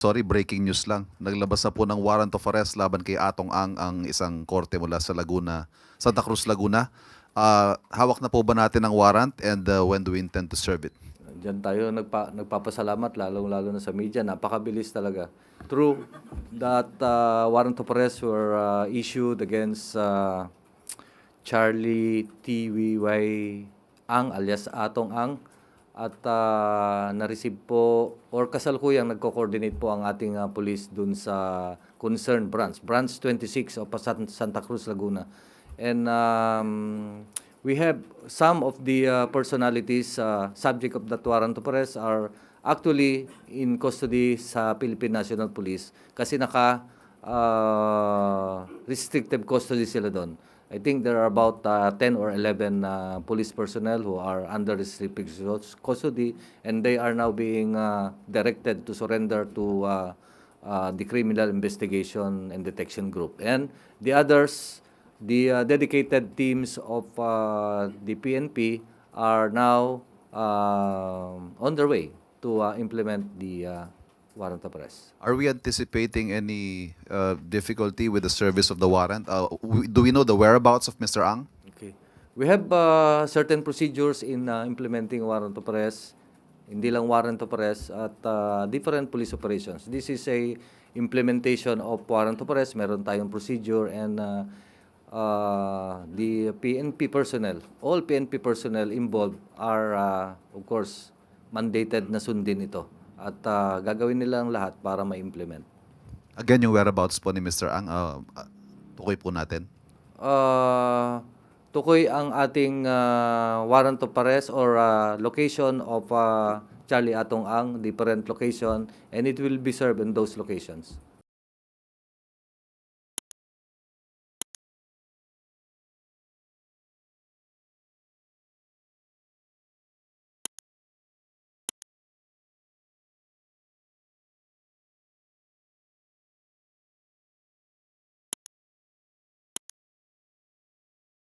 Sorry, breaking news lang. Naglabas na po ng warrant of arrest laban kay Atong ang isang korte mula sa Laguna, Santa Cruz, Laguna. Hawak na po ba natin ang warrant and when do we intend to serve it? Diyan tayo nagpapasalamat, lalong-lalo na sa media. Napakabilis talaga. True that warrant of arrest were issued against Charlie T.V.Y. Ang alias Atong Ang at na-receive po or kasalukuyang nagko-coordinate po ang ating police dun sa concerned branch 26 of Santa Cruz, Laguna. And we have some of the personalities subject of that warrant of arrest are actually in custody sa Philippine National Police kasi restrictive custody sila doon. I think there are about 10 or 11 police personnel who are under restrictive custody, and they are now being directed to surrender to the Criminal Investigation and Detection Group. And the others, the dedicated teams of the PNP are now on their way to implement the warrant of arrest. Are we anticipating any difficulty with the service of the warrant? Do we know the whereabouts of Mr. Ang? Okay. We have certain procedures in implementing warrant of arrest, hindi lang warrant of arrest, at different police operations. This is a implementation of warrant of arrest. Meron tayong procedure and the PNP personnel, all PNP personnel involved are, of course, mandated na sundin ito. At gagawin nila ang lahat para ma-implement. Again, yung whereabouts po ni Mr. Ang, tukoy po natin. Tukoy ang ating warrant of arrest or location of Charlie Atong Ang, different location, and it will be served in those locations.